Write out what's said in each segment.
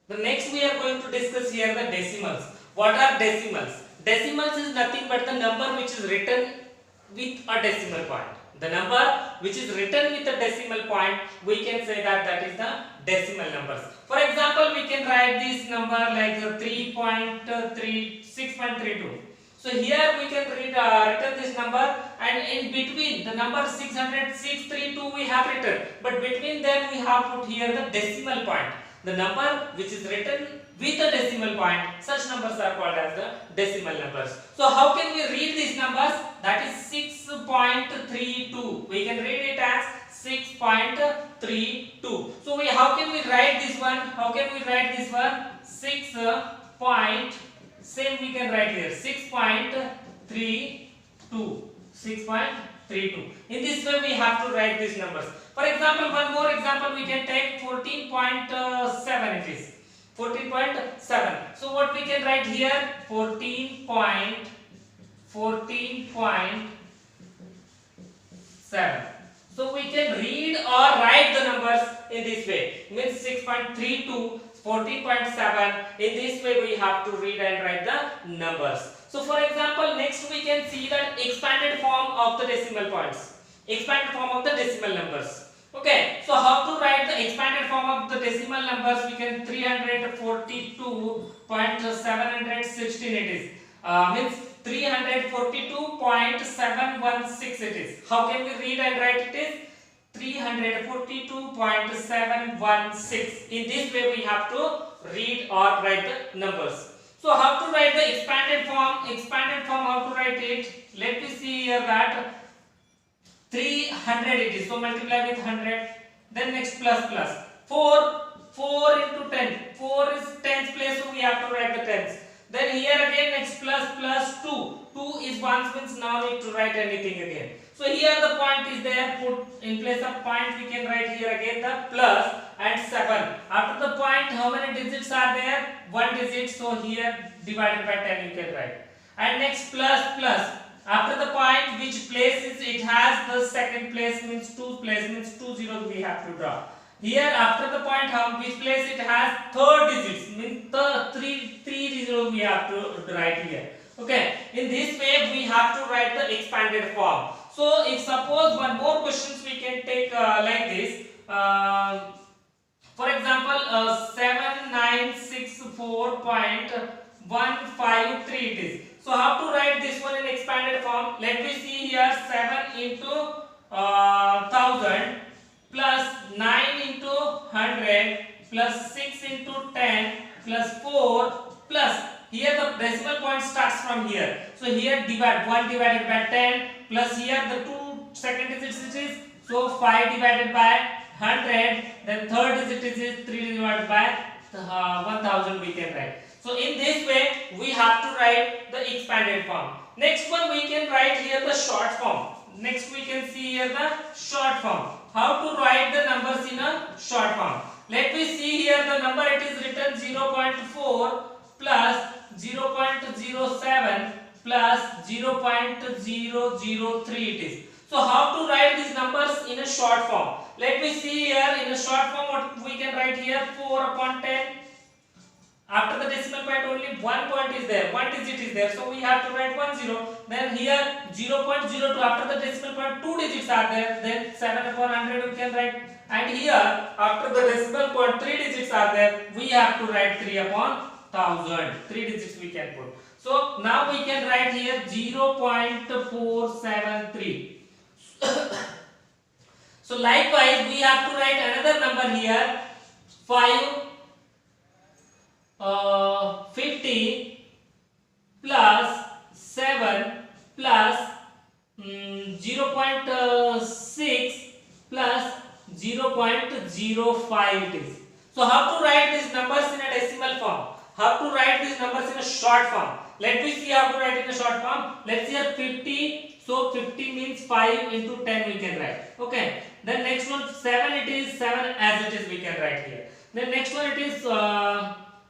The next we are going to discuss here the decimals. What are decimals? Decimals is nothing but the number which is written with a decimal point. The number which is written with a decimal point, we can say that that is the decimal numbers. For example, we can write this number like 3.36.32. So here we can return this number, and in between the number 606.32 we have written, but between them we have put here the decimal point. The number which is written with a decimal point, such numbers are called as the decimal numbers. So how can we read these numbers? That is 6.32. We can read it as 6.32. So how can we write this one? How can we write this one? 6 point, same we can write here 6.32. 6.32. In this way we have to write these numbers. For example, one more example we can take 14.7 it is. 14.7. So what we can write here? 14.7. So we can read or write the numbers in this way. Means 6.32, 14.7. In this way we have to read and write the numbers. So for example, next we can see that expanded form of the decimal points. Expanded form of the decimal numbers. Okay, so how to write the expanded form of the decimal numbers? We can 342.716 it is. Means 342.716 it is. How can we read and write it is? 342.716. In this way we have to read or write the numbers. So how to write the expanded form? Expanded form, how to write it? Let me see here that 300 it is, so multiply with 100. Then next plus 4 into 10, 4 is tens place, so we have to write the tens. Then here again next plus 2 is ones, means now need to write anything again. So here the point is there, put in place of point we can write here again the plus and 7. After the point, how many digits are there? 1 digit, so here divided by 10 you can write. And next plus. After the point, which place it has the second place, means 2 place, means 2 zeros we have to draw. Here after the point, which place it has third digits, means the 3 zeros we have to write here. Okay, in this way we have to write the expanded form. So if suppose one more questions we can take like this. For example, 7964.153 it is. So how to write this one in expanded form? Let me see here, 7 into 1000 plus 9 into 100 plus 6 into 10 plus 4 plus, here the decimal point starts from here. So here divide 1 divided by 10 plus here the 2 second digits it is, so 5 divided by 100, then third digit is 3 divided by 1000 we can write. So in this way we have to write the expanded form. Next one we can write here the short form. Next we can see here the short form. How to write the numbers in a short form? Let me see here the number, it is written 0.4 plus 0.07 plus 0.003 it is. So how to write these numbers in a short form? Let me see here in a short form what we can write here, 4 upon 10. After the decimal point only one point is there, one digit is there, so we have to write 10. Then here 0.02, after the decimal point 2 digits are there, then 7 upon 100 we can write. And here after the decimal point 3 digits are there, we have to write 3 upon 1000. 3 digits we can put. So now we can write here 0.473. So likewise we have to write another number here, 50 plus 7 plus 0.6 plus 0.05 it is. So how to write these numbers in a decimal form? How to write these numbers in a short form? Let me see how to write in a short form. Let's see here 50. So 50 means 5 into 10 we can write. Okay. Then next one 7, it is 7 as it is we can write here. Then next one it is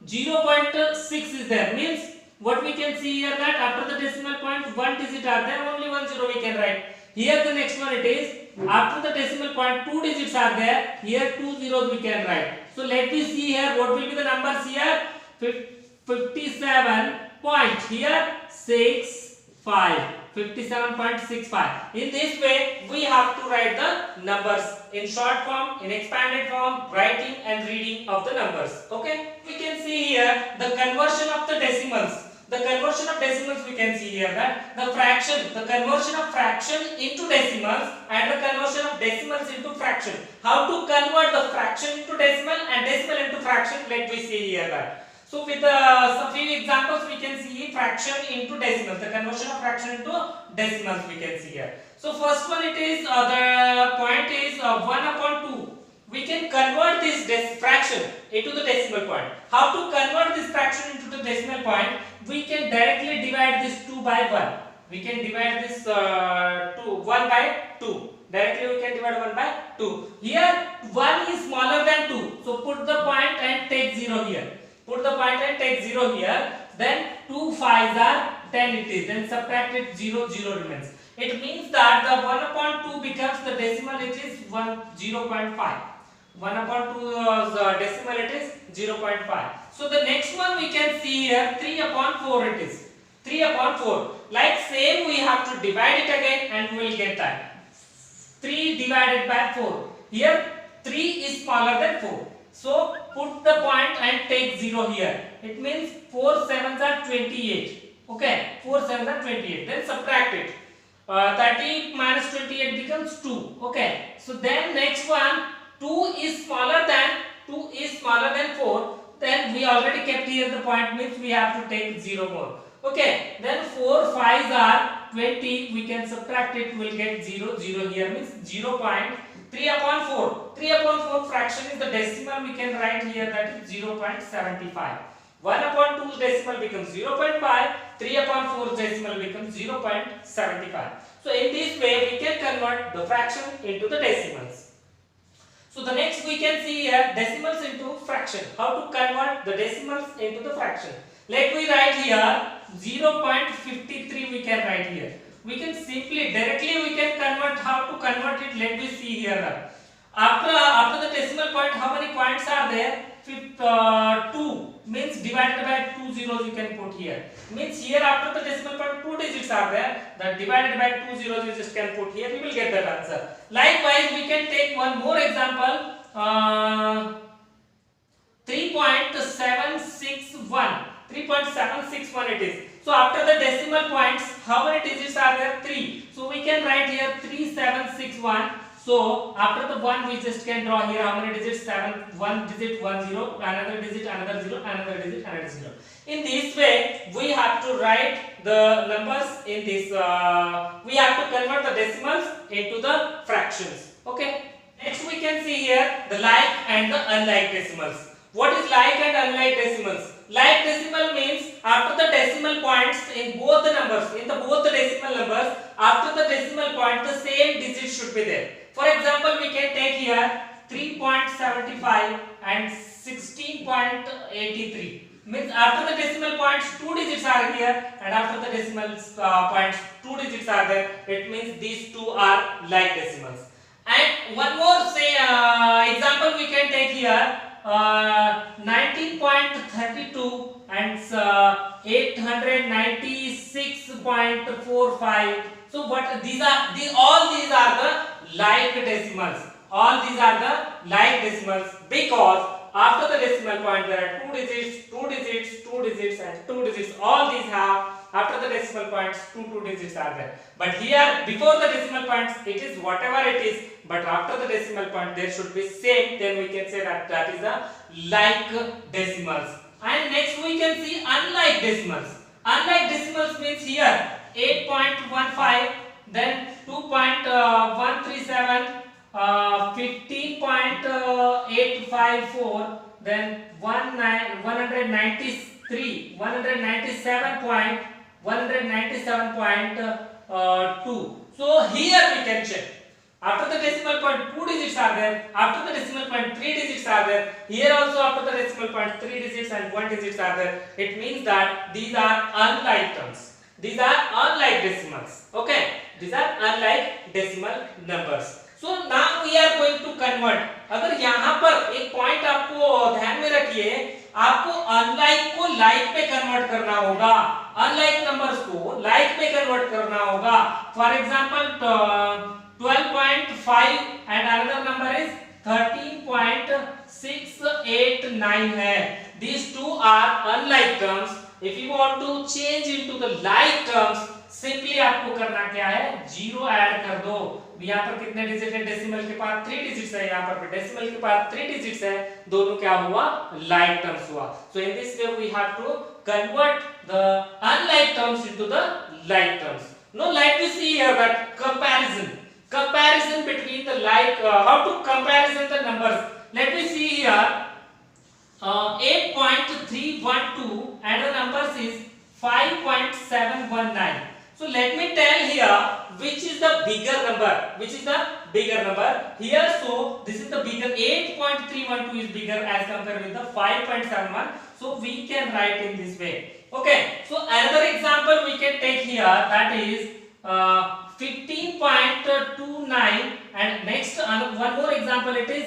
0.6 is there, means what we can see here that after the decimal point one digit are there, only 10 we can write. Here the next one it is after the decimal point 2 digits are there, here 2 zeros we can write. So let me see here what will be the numbers here. 57 point here 65. 57.65. In this way, we have to write the numbers in short form, in expanded form, writing and reading of the numbers. Okay, we can see here the conversion of the decimals. The conversion of decimals, we can see here that the conversion of fraction into decimals and the conversion of decimals into fraction. How to convert the fraction into decimal and decimal into fraction? Let me see here that. So with some few examples we can see fraction into decimals, the conversion of fraction into decimals we can see here. So first one it is the point is 1 upon 2. We can convert this fraction into the decimal point. How to convert this fraction into the decimal point? We can directly divide this 2 by 1. We can divide this 1 by 2. Directly we can divide 1 by 2. Here 1 is smaller than 2. So put the point and take 0 here. Put the point and take 0 here. Then 2 5s are 10 it is. Then subtract it 0 0 remains. It means that the 1 upon 2 becomes the decimal it is 0.5. 1 upon 2 decimal it is 0.5. So the next one we can see here 3 upon 4 it is. 3 upon 4. Like same we have to divide it again and we will get that. 3 divided by 4. Here 3 is smaller than 4. So put the point and take 0 here. It means 4 7s are 28. Okay, 4 7s are 28. Then subtract it. 30 minus 28 becomes 2. Okay. So then next one 2 is smaller than 4. Then we already kept here the point means we have to take 0 more. Okay. Then 4 5s are 20. We can subtract it. We will get 0 0 here means 0.3 upon 4. 3 upon 4 fraction is the decimal. We can write here that is 0.75. 1 upon 2 decimal becomes 0.5. 3 upon 4 decimal becomes 0.75. So in this way we can convert the fraction into the decimals. So the next we can see here decimals into fraction. How to convert the decimals into the fraction. Let me write here 0.53 we can write here. We can simply directly we can convert. How to convert it? Let me see here. After the decimal point, how many points are there? 2 means divided by 2 zeros you can put here. Means here after the decimal point 2 digits are there. That divided by 2 zeros you just can put here. You will get that answer. Likewise, we can take one more example. 3.761. 3.761 it is. So after the decimal points, how many digits are there? 3. So we can write here 3761. So after the 1 we just can draw here how many digits? 7. 1 digit 1 0, another digit another 0, another digit another 0. In this way we have to write the numbers in this. We have to convert the decimals into the fractions. Okay. Next we can see here the like and the unlike decimals. What is like and unlike decimals? Like decimal means after the decimal points in both the numbers, both the decimal numbers, after the decimal point the same digit should be there. For example, we can take here 3.75 and 16.83. Means after the decimal points 2 digits are here and after the decimal points 2 digits are there. It means these two are like decimals. And one more example we can take here. 19.32 and 896.45. So what all these are the like decimals. All these are the like decimals because after the decimal point there are 2 digits, 2 digits, 2 digits and 2 digits. All these have after the decimal points 2 digits are there. But here before the decimal points it is whatever it is. But after the decimal point there should be same. Then we can say that that is a like decimals. And next we can see unlike decimals. Unlike decimals means here 8.15, then 2.137, 15.854, then 197.2. So here we can check. After the decimal point 2 digits are there. After the decimal point 3 digits are there. Here also after the decimal point 3 digits and 1 digits are there. It means that these are unlike terms. These are unlike decimals. Okay. These are unlike decimal numbers. So now we are going to convert. अगर यहाँ पर एक point आपको ध्यान में रखिए, आपको unlike को लाइक पे कन्वर्ट करना होगा, अनलाइक नंबर्स को लाइक पे कन्वर्ट करना होगा. For example 12.5 and another number is 13.689 है. These two are unlike terms. If you want to change into the like terms, simply आपको करना क्या है, जीरो ऐड कर दो. यहाँ पर कितने डिजिट है, डेसिमल के पास 3 डिजिट्स है, यहाँ पर डेसिमल के पास 3 डिजिट्स है, दोनों क्या हुआ, लाइक टर्म्स हुआ. So in this way we have to convert the unlike terms into the like terms. Now let me see here that comparison between the like, how to comparison the numbers. Let me see here 8.312 and the numbers is 5.719. So let me tell here which is the bigger number, here. So this is the bigger, 8.312 is bigger as compared with the 5.71. So we can write in this way. Okay, so another example we can take here, that is 15.29 and next one more example, it is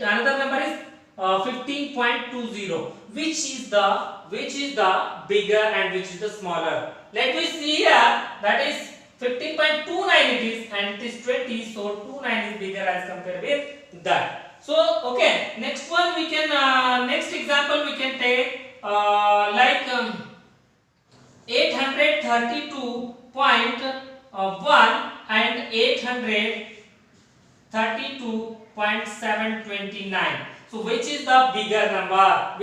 another number is 15.20. Which is the bigger and which is the smaller? Let me see here, that is 15.29 it is and it is 20, so 29 is bigger as compared with that. So okay, next one we can next example we can take like 832.1 and 832.729. So which is the bigger number?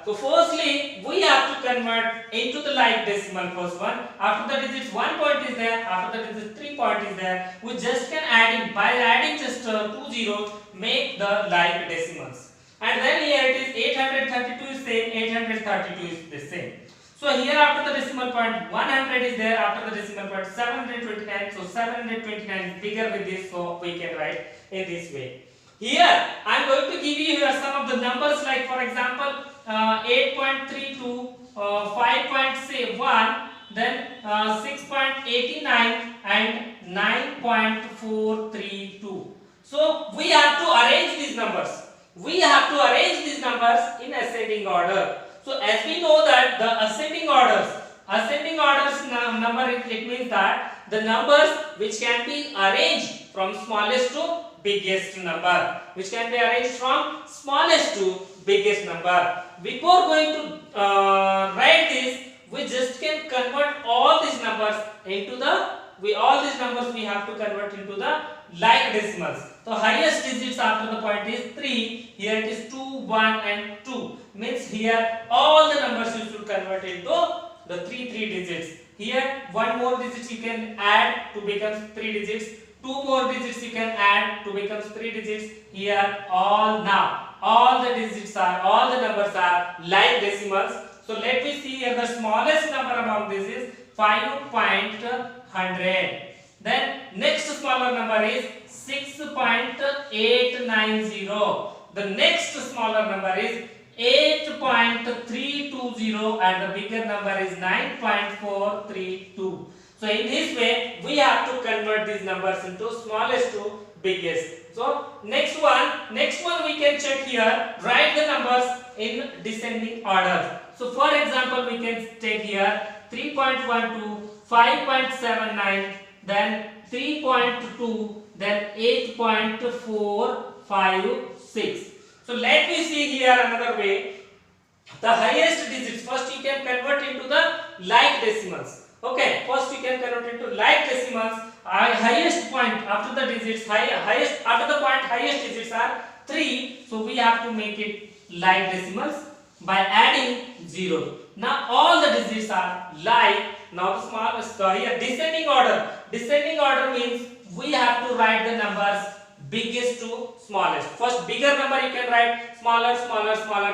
So firstly we have to convert into the like decimal. First one, after the digits 1 point is there, after the digits 3 point is there, we just can add in, by adding just 2 zeros make the like decimals. And then here it is 832 is same, 832 is the same. So here after the decimal point 100 is there, after the decimal point 729, so 729 is bigger with this, so we can write in this way. Here I am going to give you here some of the numbers, like for example 8.32, 5.1, then 6.89 and 9.432. So we have to arrange these numbers. In ascending order. So as we know that the ascending orders number, it means that the numbers which can be arranged from smallest to biggest number, Before going to write this, we just can convert all these numbers into the we have to convert into the like decimals. So highest digits after the point is 3, here it is 2, 1 and 2, means here all the numbers you should convert into the 3 digits. Here one more digit you can add to become 3 digits, 2 more digits you can add to become 3 digits. Here all the numbers are like decimals. So let me see here, the smallest number among this is 5.100. Then next smaller number is 6.890. The next smaller number is 8.320 and the bigger number is 9.432. So in this way we have to convert these numbers into smallest to biggest. So next one we can check here, write the numbers in descending order. So for example we can take here 3.12, 5.79, then 3.2, then 8.456. So let me see here another way. The highest digits first you can convert into the like decimals. Okay, first you can convert into like decimals. Highest point after the digits, highest digits are 3. So we have to make it like decimals by adding 0. Now all the digits are like. Now the smallest here descending order. Descending order means we have to write the numbers biggest to smallest. First bigger number you can write, smaller,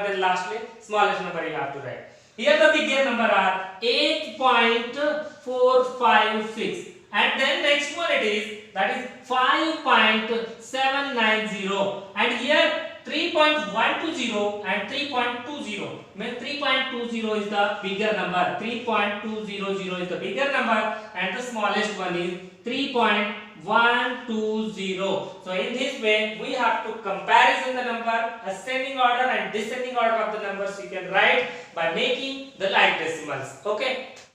then lastly smallest number you have to write. Here the bigger number are 8.456 and then next one it is, that is 5.790 and here 3.120 and 3.20. Means 3.20 is the bigger number, 3.200 is the bigger number and the smallest one is 3.120. 120. So in this way we have to comparison the number, ascending order and descending order of the numbers you can write by making the like decimals. Okay.